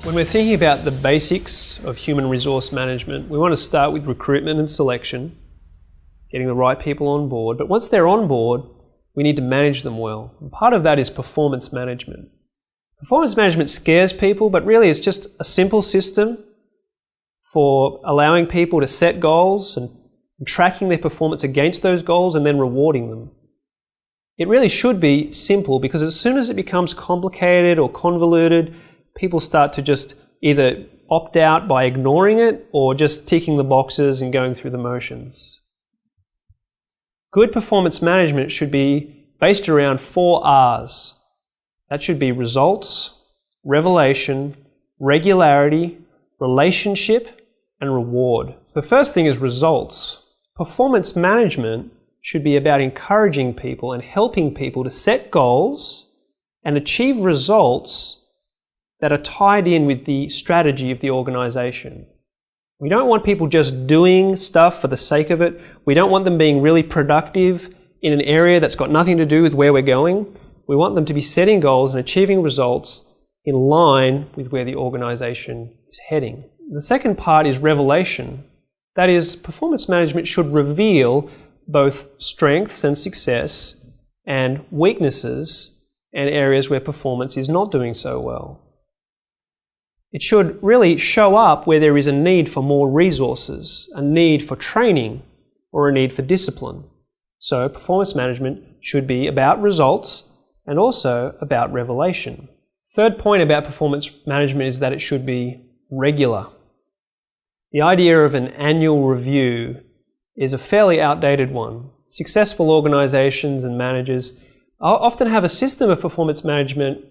When we're thinking about the basics of human resource management, we want to start with recruitment and selection, getting the right people on board. But once they're on board, we need to manage them well. And part of that is performance management. Performance management scares people, but really it's just a simple system for allowing people to set goals and tracking their performance against those goals and then rewarding them. It really should be simple, because as soon as it becomes complicated or convoluted, people start to just either opt out by ignoring it or just ticking the boxes and going through the motions. Good performance management should be based around 4 R's. That should be results, revelation, regularity, relationship, and reward. So the first thing is results. Performance management should be about encouraging people and helping people to set goals and achieve results that are tied in with the strategy of the organization. We don't want people just doing stuff for the sake of it. We don't want them being really productive in an area that's got nothing to do with where we're going. We want them to be setting goals and achieving results in line with where the organization is heading. The second part is revelation. That is, performance management should reveal both strengths and success and weaknesses and areas where performance is not doing so well. It should really show up where there is a need for more resources, a need for training, or a need for discipline. So performance management should be about results and also about revelation. Third point about performance management is that it should be regular. The idea of an annual review is a fairly outdated one. Successful organizations and managers often have a system of performance management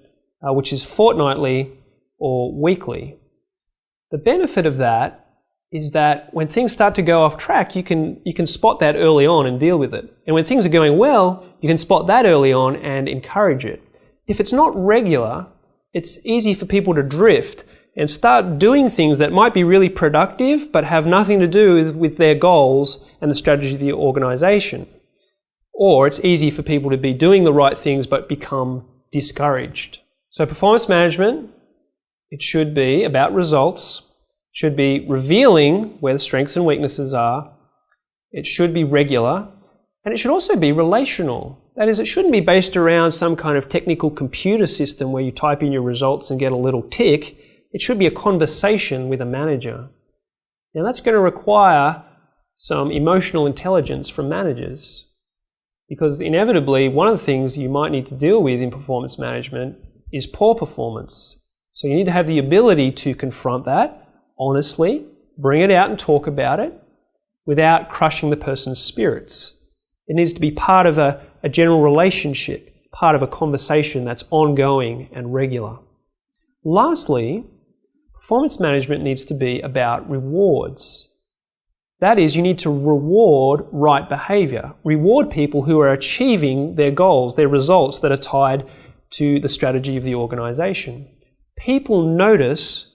which is fortnightly or weekly. The benefit of that is that when things start to go off track, you can spot that early on and deal with it. And when things are going well, you can spot that early on and encourage it. If it's not regular, it's easy for people to drift and start doing things that might be really productive but have nothing to do with their goals and the strategy of the organization. Or it's easy for people to be doing the right things but become discouraged. So performance management, it should be about results, should be revealing where the strengths and weaknesses are, it should be regular, and it should also be relational. That is, it shouldn't be based around some kind of technical computer system where you type in your results and get a little tick. It should be a conversation with a manager. Now that's going to require some emotional intelligence from managers, because inevitably one of the things you might need to deal with in performance management is poor performance. So you need to have the ability to confront that honestly, bring it out and talk about it without crushing the person's spirits. It needs to be part of a general relationship, part of a conversation that's ongoing and regular. Lastly, performance management needs to be about rewards. That is, you need to reward right behavior, reward people who are achieving their goals, their results that are tied to the strategy of the organization. People notice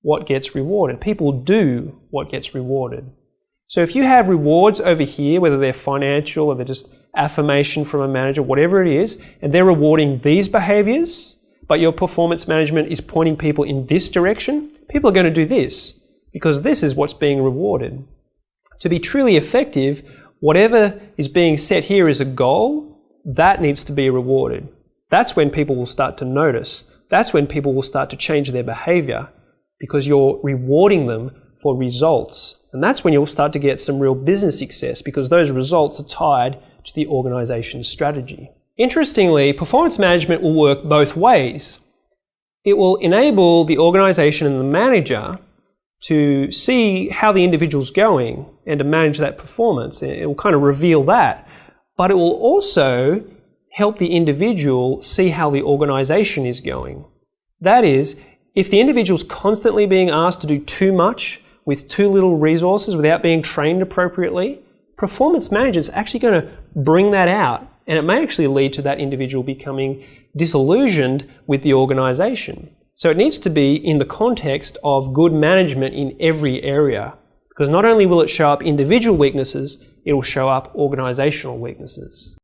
what gets rewarded. People do what gets rewarded. So if you have rewards over here, whether they're financial or they're just affirmation from a manager, whatever it is, and they're rewarding these behaviors, but your performance management is pointing people in this direction, people are going to do this because this is what's being rewarded. To be truly effective, whatever is being set here as a goal, that needs to be rewarded. That's when people will start to notice. That's when people will start to change their behavior, because you're rewarding them for results. And that's when you'll start to get some real business success, because those results are tied to the organization's strategy. Interestingly, performance management will work both ways. It will enable the organization and the manager to see how the individual's going and to manage that performance. It will kind of reveal that. But it will also help the individual see how the organization is going. That is, if the individual's constantly being asked to do too much with too little resources without being trained appropriately, performance managers are actually going to bring that out, and it may actually lead to that individual becoming disillusioned with the organization. So it needs to be in the context of good management in every area, because not only will it show up individual weaknesses, it will show up organizational weaknesses.